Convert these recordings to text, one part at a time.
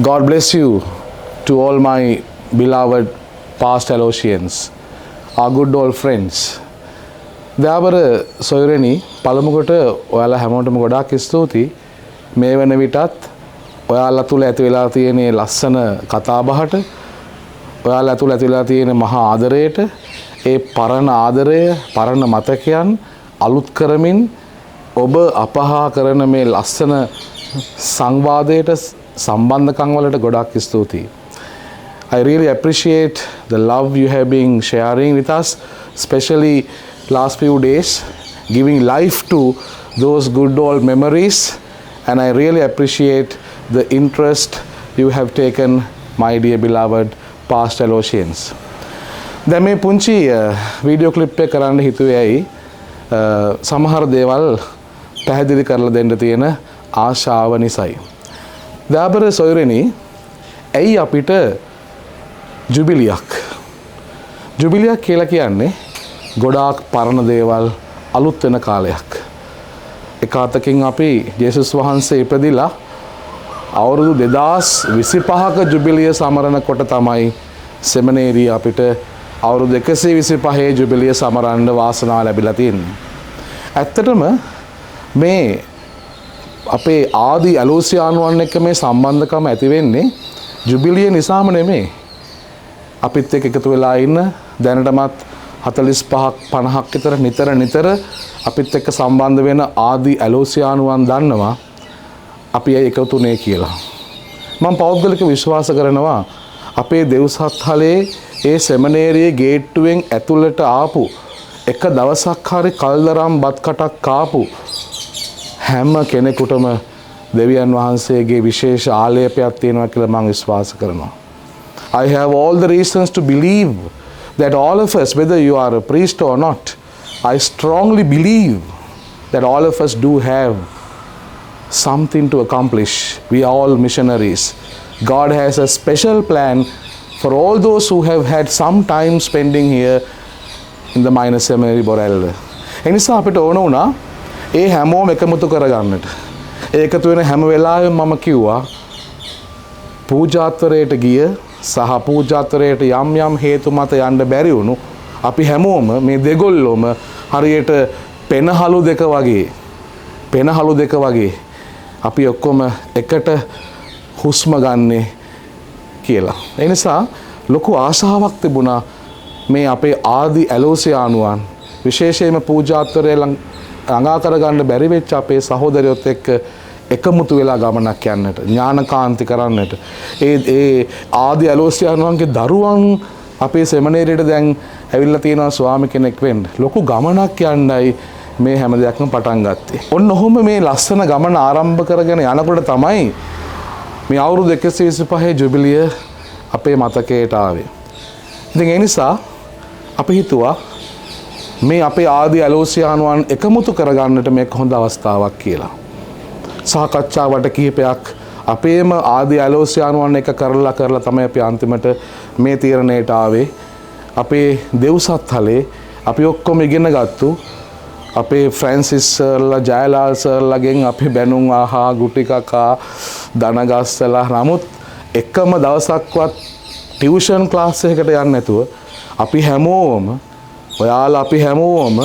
God bless you to all my beloved past Alosians, our good old friends. දයාබර සොයුරෙනි පළමුකොට ඔයාලා හැමෝටම ගොඩාක් ස්තුතියි මේ වෙන විටත් ඔයාලා තුල ඇති වෙලා තියෙන ලස්සන කතාබහට ඔයාලා තුල ඇති වෙලා තියෙන මහා ආදරයට ඒ පරණ ආදරය පරණ මතකයන් අලුත් කරමින් ඔබ අපහා කරන මේ ලස්සන සංවාදයට සම්බන්ධකම් වලට ගොඩාක් ස්තුතියි. I really appreciate the love you have been sharing with us, especially last few days, giving life to those good old memories, and I really appreciate the interest you have taken, my dear beloved past Alosians. දැන් මේ පුංචි video clip එක කරන්න හිතුවේ ඇයි සමහර දේවල් පැහැදිලි කරලා දෙන්න තියෙන ආශාව නිසායි. දාබර සොයුරෙනි ඇයි අපිට ජුබිලියක් කියලා කියන්නේ ගොඩාක් පරණ දේවල් අලුත් වෙන කාලයක්. එක අතකින් අපි ජේසුස් වහන්සේ ඉපදිලා අවුරුදු 2025ක ජුබිලිය සමරන කොට තමයි සෙමිනේරිය අපිට අවුරුදු 125 ජුබිලිය සමරන්න වාසනාව ලැබිලා තියෙන්නේ. ඇත්තටම මේ අපේ ආදි ඇලෝසියානුවන් එක්ක මේ සම්බන්ධකම ඇති වෙන්නේ ජුබිලිය නිසාම නෙමෙයි. අපිත් එක්ක එකතු වෙලා ඉන්න දැනටමත් 45ක් 50ක් විතර නිතර අපිත් එක්ක සම්බන්ධ වෙන ආදි ඇලෝසියානුවන් දන්නවා අපි එකතුනේ කියලා. මම පෞද්ගලික විශ්වාස කරනවා අපේ දෙව්සත්හලේ ඒ සෙමිනේරියේ ගේට්ටුවෙන් ඇතුළට ආපු එක දවසක් හරි කල්දරම් බත් කටක් කාපු හැම කෙනෙකුටම දෙවියන් වහන්සේගේ විශේෂ ආලේපයක් තියෙනවා කියලා මම විශ්වාස කරනවා. I have all the reasons to believe that all of us, whether you are a priest or not, I strongly believe that all of us do have something to accomplish. We are all missionaries. God has a special plan for all those who have had some time spending here in the minor seminary Borella. එනිසා අපිට ඕන වුණා ඒ හැමෝම එකමුතු කරගන්නට. ඒකතු වෙන හැම වෙලාවෙම මම කිව්වා පූජාත්වරයට ගිය සහ පූජාත්වරයට යම් හේතු මත යන්න බැරි වුණු අපි හැමෝම මේ දෙගොල්ලොම හරියට පෙනහළු දෙක වගේ අපි ඔක්කොම එකට හුස්ම ගන්නේ කියලා. ඒ නිසා ලොකු ආශාවක් තිබුණා මේ අපේ ආදි ඇලෝසියානුවන් විශේෂයෙන්ම පූජාත්වරය ළඟා කරගන්න බැරි වෙච්ච අපේ සහෝදරයොත් එක්ක එකමුතු වෙලා ගමනක් යන්නට ඥානකාන්ති කරන්නට ඒ ආදි ඇලෝසියානුවන්ගේ දරුවන් අපේ සෙමිනේරියට දැන් ඇවිල්ලා තියෙනවා ස්වාමි කෙනෙක් වෙන්න. ලොකු ගමනක් යන්නයි මේ හැම දෙයක්ම පටන් ගත්තේ. ඔන්න ඔහොම මේ ලස්සන ගමන ආරම්භ කරගෙන යනකොට තමයි මේ අවුරුදු 125 ජුබිලිය අපේ මතකයට ආවේ. ඉතින් ඒ නිසා අපි හිතුවා මේ අපේ ආදි ඇලෝසියානුවන් එකමුතු කරගන්නට මේක හොඳ අවස්ථාවක් කියලා. සාකච්ඡාවට කිහිපයක් අපේම ආදි ඇලෝසියානුවන් එක කරලා තමයි අපි අන්තිමට මේ තීරණයට ආවේ. අපේ දෙව්සත්හලේ අපි ඔක්කොම ඉගෙන ගත්තු අපේ ෆ්‍රැන්සිස් සර්ලා ජයලාල් සර්ලාගෙන් අපි බැනුම් ආහා ගුටි කකා දනගස්සලා නමුත් එකම දවසක්වත් ටියුෂන් ක්ලාස් එකකට යන්නේ නැතුව අපි හැමෝම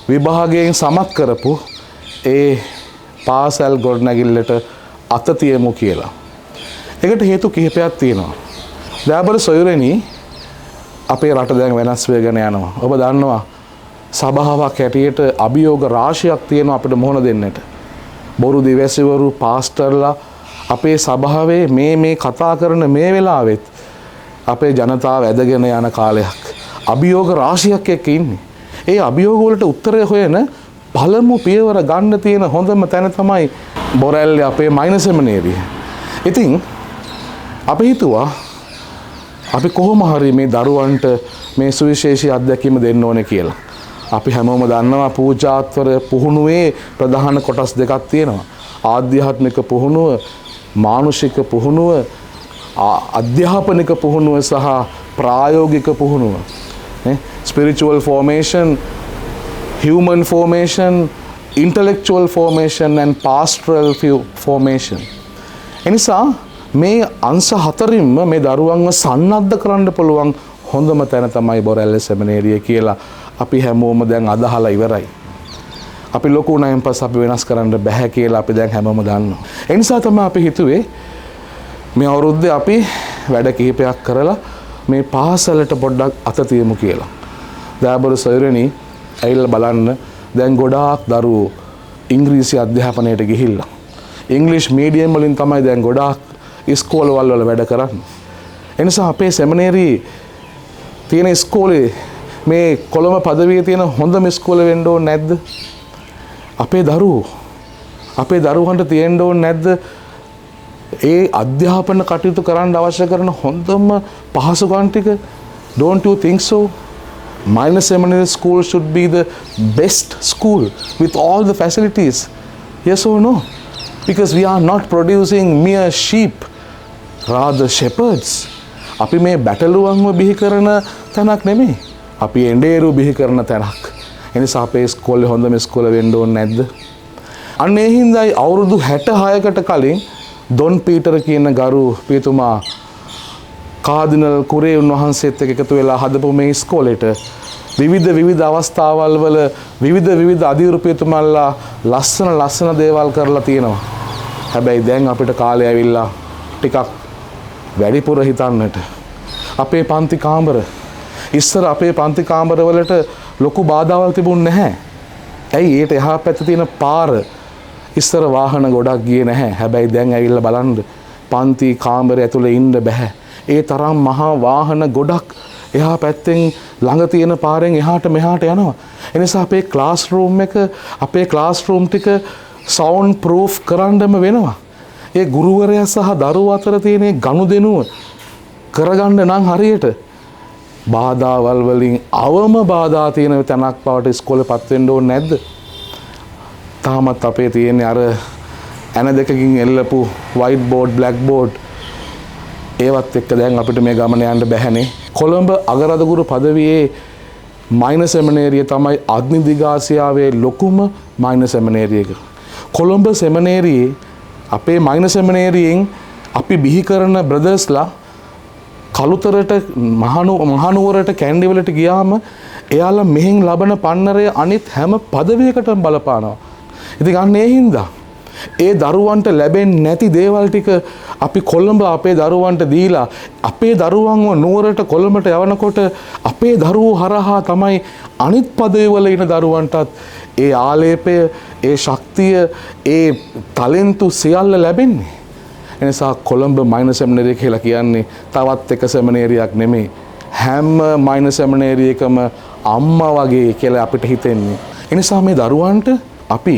විභාගයෙන් සමත් කරපු ඒ පාසල් ගොඩනැගිල්ලට අත තියමු කියලා. ඒකට හේතු කිහිපයක් තියෙනවා. දයාබර සොයුරෙනි අපේ රට දැන් වෙනස් වෙගෙන යනවා. ඔබ දන්නවා සභාවක් හැටියට අභියෝග රාශියක් තියෙනවා අපිට මුහුණ දෙන්නට. බොරු දිවැසිවරු පාස්ටර්ලා අපේ සභාවේ මේ කතා කරන මේ වෙලාවෙත් අපේ ජනතාව ඇදගෙන යන කාලයක්. අභියෝග රාශියක් එක්ක ඉන්නේ. ඒ අභියෝග වලට උත්තරය හොයන පළමු පියවර ගන්න තියෙන හොඳම තැන තමයි බොරැල්ලේ අපේ මයිනර් සෙමිනේරිය. ඉතින් අපි හිතුවා අපි කොහොම හරි මේ දරුවන්ට මේ සුවිශේෂී අත්දැකීම දෙන්න ඕනේ කියලා. අපි හැමෝම දන්නවා පූජාත්වර පුහුණුවේ ප්‍රධාන කොටස් දෙකක් තියෙනවා. ආධ්‍යාත්මික පුහුණුව, මානුෂික පුහුණුව, අධ්‍යාපනික පුහුණුව සහ ප්‍රායෝගික පුහුණුව. Spiritual formation, human formation, intellectual formation and pastoral formation. එනිසා මේ අංශ හතරින්ම මේ දරුවන්ව සන්නද්ධ කරන්න පුළුවන් හොඳම තැන තමයි බොරැල්ල සෙමිනේරිය කියලා අපි හැමෝම දැන් අදහලා ඉවරයි. අපි ලොකු වුණායින් පස්සේ අපි වෙනස් කරන්න බෑ කියලා අපි දැන් හැමෝම දන්නවා. ඒ නිසා තමයි අපි හිතුවේ මේ අවුරුද්දේ අපි වැඩ කිහිපයක් කරලා මේ පාසලට පොඩ්ඩක් අත තියමු කියලා. දයාබර සොයුරනි ඇවිල්ලා බලන්න දැන් ගොඩාක් දරුවෝ ඉංග්‍රීසි අධ්‍යාපනයට ගිහිල්ලා. ඉංග්‍රීසි මීඩියම් වලින් තමයි දැන් ගොඩාක් ඉස්කෝලවල වල වැඩ කරන්නේ. ඒ නිසා අපේ සෙමිනේරි තියෙන ඉස්කෝලේ මේ කොළඹ පදවියේ තියෙන හොඳම ඉස්කෝලේ වෙන්න ඕනේ නැද්ද? අපේ දරුවන්ට තියෙන්න ඕනේ නැද්ද? ඒ අධ්‍යාපන කටයුතු කරන්න අවශ්‍ය කරන හොඳම පහසුකම් ටික? Don't you think so? Minor seminary school should be the best school with all the facilities. Yes or no? Because we are not producing mere sheep, rather shepherds. අපි මේ බැටළුවන්ව බිහි කරන තැනක් නෙමෙයි. අපි එඬේරු බිහි කරන තැනක්. ඒ නිසා අපේ ඉස්කෝලේ හොඳම ඉස්කෝල වෙන්න ඕනේ නැද්ද? අන්න ඒ හින්දායි අවුරුදු 66කට කලින් ඩොන් පීටර් කියන ගරු පියතුමා කාදිනල් කුරේ උන්වහන්සේත් එක්ක එකතු වෙලා හදපු මේ ඉස්කෝලේට විවිධ අවස්ථාවල් වල විවිධ අධිවරු පියතුමන්ලා ලස්සන දේවල් කරලා තියෙනවා. හැබැයි දැන් අපිට කාලය ඇවිල්ලා ටිකක් වැඩිපුර හිතන්නට. අපේ පන්ති කාමර ඉස්සර අපේ පන්ති කාමර වලට ලොකු බාධාවල් තිබුණ නැහැ. ඇයි ඒට එහා පැත්තේ තියෙන පාර ඉස්සර වාහන ගොඩක් ගියේ නැහැ. හැබැයි දැන් ඇවිල්ලා බලන්න පන්ති කාමරය ඇතුලේ ඉන්න බෑ. ඒ තරම් මහා වාහන ගොඩක් එහා පැත්තෙන් ළඟ තියෙන පාරෙන් එහාට මෙහාට යනවා. ඒ නිසා අපේ ක්ලාස් රූම් ටික සවුන්ඩ් ප්‍රූෆ් කරන්නම වෙනවා. ඒ ගුරුවරයා සහ දරුවෝ අතර තියෙන ගනුදෙනුව කරගන්න නම් හරියට බාධාවල් වලින් අවම බාධා තියෙන තැනක් බවට ඉස්කෝලේපත් වෙන්න ඕනේ නැද්ද? තාමත් අපේ තියෙන අර ඇන දෙකකින් එල්ලපු white board black board ඒවත් එක්ක දැන් අපිට මේ ගමන යන්න බැහැනේ. කොළඹ අගරදගුරු පදවියේ මයිනර් සෙමිනේරිය තමයි අග්නි දිගාසියාවේ ලොකුම මයිනර් සෙමිනේරිය එක. කොළඹ සෙමිනේරියේ අපේ මයිනර් සෙමිනේරියෙන් අපි බිහි කරන බ්‍රදර්ස්ලා කළුතරට මහනුවරට කැන්ඩිවලට ගියාම එයාලා මෙහෙන් ලබන පන්නරය අනිත් හැම පදවියකටම බලපානවා. ඉතින් අන්න ඒ හින්දා ඒ දරුවන්ට ලැබෙන්නේ නැති දේවල් ටික අපි කොළඹ අපේ දරුවන්ට දීලා අපේ දරුවන්ව නුවරට කොළඹට යවනකොට අපේ දරුවෝ හරහා තමයි අනිත් පදවිවල ඉන දරුවන්ටත් ඒ ආලේපය, ඒ ශක්තිය, ඒ ටැලන්ට් සියල්ල ලැබෙන්නේ. එනිසා කොළඹ මයිනර් සෙමිනේරිය කියලා කියන්නේ තවත් එක සෙමිනේරියක් නෙමෙයි. හැම මයිනර් සෙමිනේරියකම අම්මා වගේ කියලා අපිට හිතෙන්නේ. එනිසා මේ දරුවන්ට අපි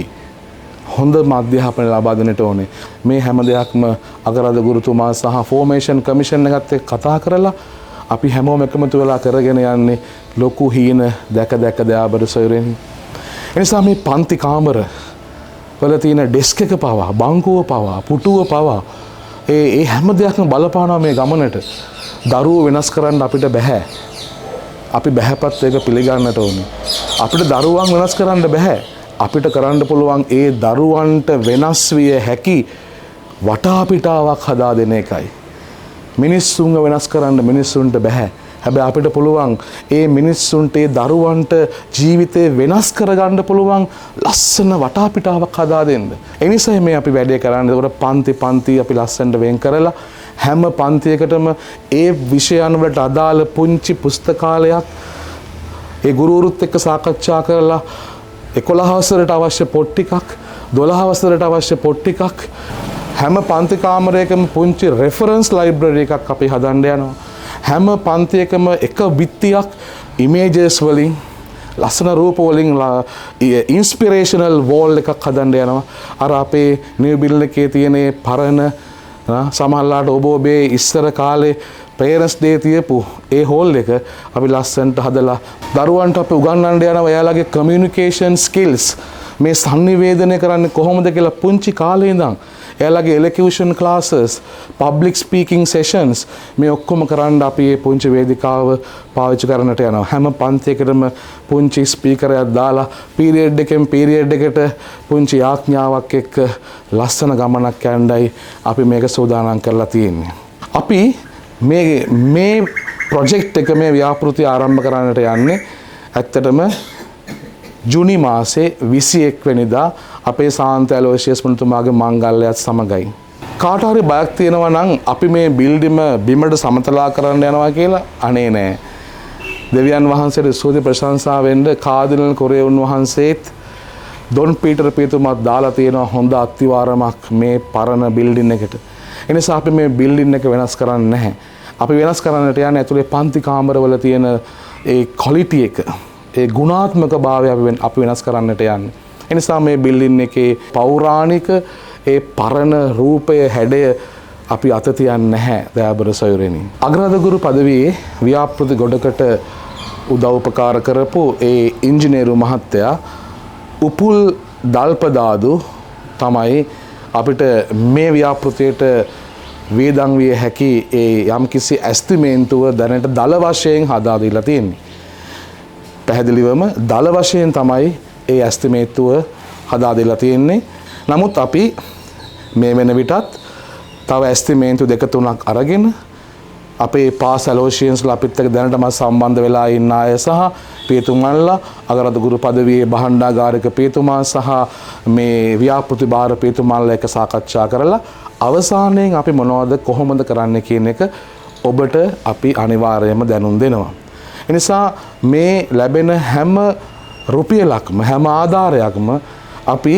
හොඳ අධ්‍යාපනය ලබා දෙන්නට ඕනේ. මේ හැම දෙයක්ම අගරාධ ගුරුතුමා සහ ෆෝමේෂන් කමිෂන් එකත් එක්ක කතා කරලා අපි හැමෝම එකමතු වෙලා කරගෙන යන්නේ ලොකු හීන දැක දයාබර සොයුරෙනි. එනිසා මේ පන්ති කාමර වල තියෙන ඩෙස්ක් එක පවා, බංකුව පවා, පුටුව පවා ඒ හැම දෙයක්ම බලපානවා මේ ගමනට. දරුවෝ වෙනස් කරන්න අපිට බෑ. අපි බහැපත් ඒක පිළිගන්නට ඕනේ. අපිට දරුවන් වෙනස් කරන්න බෑ. අපිට කරන්න පුළුවන් ඒ දරුවන්ට වෙනස් විය හැකි වටාපිටාවක් හදා දෙන එකයි. මිනිස්සුන්ව වෙනස් කරන්න මිනිස්සුන්ට බෑ. හැබැයි අපිට පුළුවන් ඒ මිනිස්සුන්ට ඒ දරුවන්ට ජීවිතේ වෙනස් කරගන්න පුළුවන් ලස්සන වටාපිටාවක් හදා දෙන්න. ඒ නිසා මේ අපි වැඩේ කරන්නේ. ඒකට පන්ති අපි ලස්සනට වෙන් කරලා හැම පන්තියකටම ඒ විෂයන් වලට අදාළ පුංචි පුස්තකාලයක් ඒ ගුරුවරුත් එක්ක සාකච්ඡා කරලා 11 වසරට අවශ්‍ය පොත් ටිකක් 12 වසරට අවශ්‍ය පොත් ටිකක් හැම පන්ති කාමරයකම පුංචි රෙෆරන්ස් ලයිබ්‍රරි එකක් අපි හදන්න යනවා. හැම පන්තියකම එක බිත්තියක් ඉමේජස් වලින් ලස්සන රූප වලින් ඉන්ස්පිරේෂනල් වෝල් එකක් හදන්න යනවා. අර අපේ නිව් බිල්ඩ් එකේ තියෙන පරණ සමහරලාට ඔබේ ඉස්සර කාලේ පේරන්ට්ස් ඩේ තියපු ඒ හෝල් එක අපි ලස්සනට හදලා දරුවන්ට අපි උගන්වන්න යනවා. එයාලගේ කමියුනිකේෂන් ස්කිල්ස් මේ sannivedanaya කරන්නේ කොහොමද කියලා පුංචි කාලේ ඉඳන් එයාලගේ elocution classes, public speaking sessions මේ ඔක්කොම කරන්න අපි මේ පුංචි වේදිකාව පාවිච්චි කරන්නට යනවා. හැම පන්තියකටම පුංචි ස්පීකර් එකක් දාලා පීරියඩ් එකෙන් පීරියඩ් එකට පුංචි යාඥාවක් එක්ක ලස්සන ගමනක් යන්නයි අපි මේක සූදානම් කරලා තියෙන්නේ. අපි මේ ප්‍රොජෙක්ට් එක මේ ව්‍යාපෘති ආරම්භ කරන්නට යන්නේ ඇත්තටම ජුනි මාසේ 21 වෙනිදා අපේ සාන්ත ඇලෝසියස් මුනිතුමාගේ මංගල්‍යයත් සමගයි. කාට හරි බයක් තියෙනවා නම් අපි මේ බිල්ඩිම බිමට සමතලා කරන්න යනවා කියලා අනේ නෑ. දෙවියන් වහන්සේට ස්තුති ප්‍රශංසා වෙන්න කාදිනල් කොරේවුන් වහන්සේත් ඩොන් පීටර් පියතුමාත් දාලා තියෙනවා හොඳ අත්විවරමක් මේ පරණ බිල්ඩින් එකට. ඒ නිසා අපි මේ බිල්ඩින් එක වෙනස් කරන්නේ නැහැ. අපි වෙනස් කරන්නට යන්නේ ඇතුලේ පන්ති කාමරවල තියෙන ඒ ක්වොලිටි එක, ඒ ගුණාත්මක භාවය අපි වෙනස් කරන්නට යන්නේ. ඒ නිසා මේ බිල්ඩින් එකේ පෞරාණික ඒ පරණ රූපය හැඩය අපි අත තියන්නේ නැහැ දයාබර සොයුරෙනි. අග්‍රාධිගුරු පදවියේ ව්‍යාපෘති ගොඩකට උදව් උපකාර කරපු ඒ ඉංජිනේරු මහත්තයා උපුල් දල්පදාදු තමයි අපිට මේ ව්‍යාපෘතියට වේදන් විය හැකි ඒ යම්කිසි ඇස්තිමේන්තුව දැනට දල වශයෙන් හදා දීලා තියෙන්නේ. පැහැදිලිවම දල වශයෙන් තමයි ඒ ඇස්තිමේන්තුව හදා දීලා තියෙන්නේ. නමුත් අපි මේ වෙන විටත් තව ඇස්තිමේන්තු දෙක තුනක් අරගෙන අපේ පාස් ඇලෝසියන්ස්ලා අපිත් එක්ක දැනටම සම්බන්ධ වෙලා ඉන්න අය සහ පියතුමන්ලා අගරාධිගුරු පදවියේ භාණ්ඩාගාරික පියතුමා සහ මේ ව්‍යාපෘති භාර පියතුමන්ලා එක්ක සාකච්ඡා කරලා අවසානයෙන් අපි මොනවද කොහොමද කරන්න කියන එක ඔබට අපි අනිවාර්යයෙන්ම දැනුම් දෙනවා. ඒ නිසා මේ ලැබෙන හැම රුපියලක්ම හැම ආධාරයක්ම අපි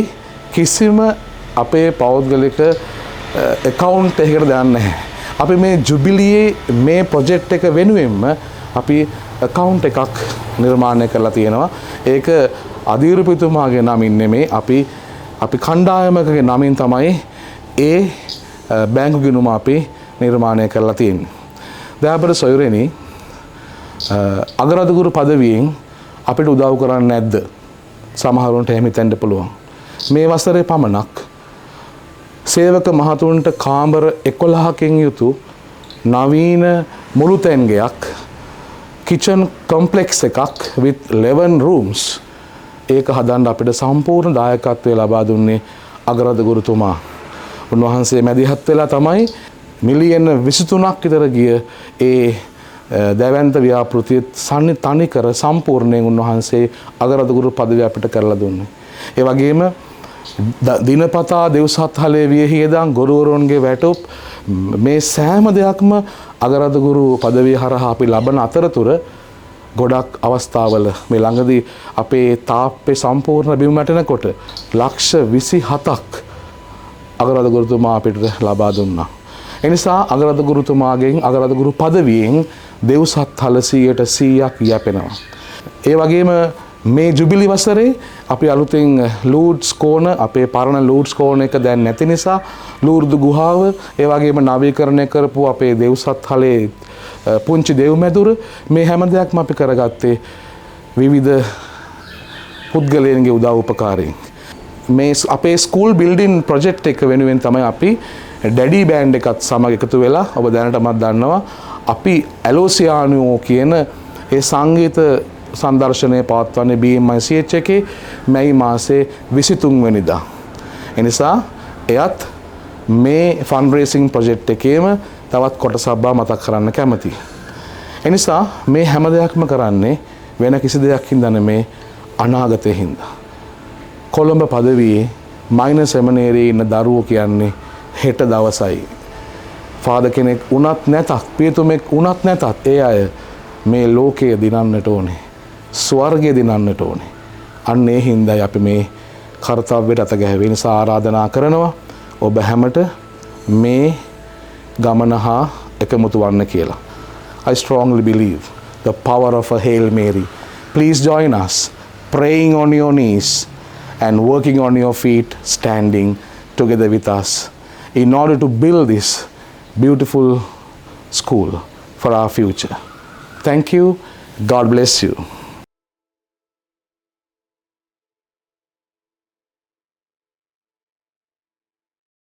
කිසිම අපේ පෞද්ගලික account එකකට දාන්නේ නැහැ. අපි මේ ජුබිලියේ මේ ප්‍රොජෙක්ට් එක වෙනුවෙන්ම අපි account එකක් නිර්මාණය කරලා තියෙනවා. ඒක අධීරපතිතුමාගේ නමින් නෙමේ අපි කණ්ඩායමකගේ නමින් තමයි ඒ බැංකු ගිණුම අපි නිර්මාණය කරලා තියෙන්නේ. දයාබර සොයුරෙනි, අගරාධිගුරු පදවියෙන් අපිට උදව් කරන්නේ නැද්ද? සමහරුන්ට එහෙම හිතෙන්න පුළුවන්. මේ වසරේ පමණක් සේවක මහතුන්ට කාමර 11කින් යුතු නවීන මුළුතැන්ගයක් කිචන් කොම්ප්ලෙක්ස් එකක් with 11 rooms ඒක හදන්න අපිට සම්පූර්ණ දායකත්වය ලබා දුන්නේ අගරාධිගුරුතුමා. උන්වහන්සේ මැදිහත් වෙලා තමයි මිලියන 23ක් විතර ගිය ඒ දැවැන්ත ව්‍යාපෘතිය තනි කර සම්පූර්ණයෙන් උන්වහන්සේ අගරාධිගුරු පදවිය අපිට කරලා දුන්නේ. ඒ වගේම දිනපතා දෙව්සත්හලේ වියහියදන් ගුරුවරුන්ගේ වැටුප් මේ සෑම දෙයක්ම අගරාධිගුරු පදවිය හරහා අපි ලබන අතරතුර ගොඩක් අවස්ථාවල මේ ළඟදී අපේ තාප්පේ සම්පූර්ණ බිම වැටෙනකොට ලක්ෂ 27ක් අගරාධිගුරුතුමා අපිට ලබා දුන්නා. ඒ නිසා අගරාධිගුරුතුමාගෙන් අගරාධිගුරු පදවියෙන් දෙව්සත්හල 100% යැපෙනවා. ඒ වගේම මේ ජුබිලි වසරේ අපි අලුතෙන් ලූඩ්ස් කෝණ අපේ පරණ ලූඩ්ස් කෝණ එක දැන් නැති නිසා ලූර්දු ගුහාව ඒ වගේම නවීකරණය කරපු අපේ දෙව්සත්හලේ පුංචි දෙව් මැදුර මේ හැම දෙයක්ම අපි කරගත්තේ විවිධ පුද්ගලයන්ගේ උදව් උපකාරයෙන්. මේ අපේ ස්කූල් බිල්ඩින් ප්‍රොජෙක්ට් එක වෙනුවෙන් තමයි අපි ඩැඩි බෑන්ඩ් එකත් සමග එකතු වෙලා ඔබ දැනටමත් දන්නවා අපි ඇලෝසියානියෝ කියන ඒ සංගීත සංදර්ශනය පවත්වන්නේ BMICH එකේ මැයි මාසේ 23 වෙනිදා. එනිසා එයත් මේ ෆන්ඩ්රේසිං ප්‍රොජෙක්ට් එකේම තවත් කොටසක් බව මතක් කරන්න කැමතියි. එනිසා මේ හැම දෙයක්ම කරන්නේ වෙන කිසි දෙයක් හින්දා නෙමේ අනාගතේ හින්දා. කොළඹ පදවියේ මයිනර් සෙමිනේරියේ ඉන්න දරුවෝ කියන්නේ හෙට දවසයි. ෆාදර් කෙනෙක් උනත් නැතත්, පියතුමෙක් උනත් නැතත් ඒ අය මේ ලෝකය දිනන්නට ඕනේ. ස්වර්ගය දිනන්නට ඕනේ. අන්න ඒ හින්දායි අපි මේ කර්තව්‍යයට අත ගැහුවේ. නිසා ආරාධනා කරනවා ඔබ හැමට මේ ගමන හා එකමුතු වන්න කියලා. I strongly believe the power of a Hail Mary. Please join us praying on your knees and working on your feet, standing together with us in order to build this beautiful school for our future. Thank you. God bless you.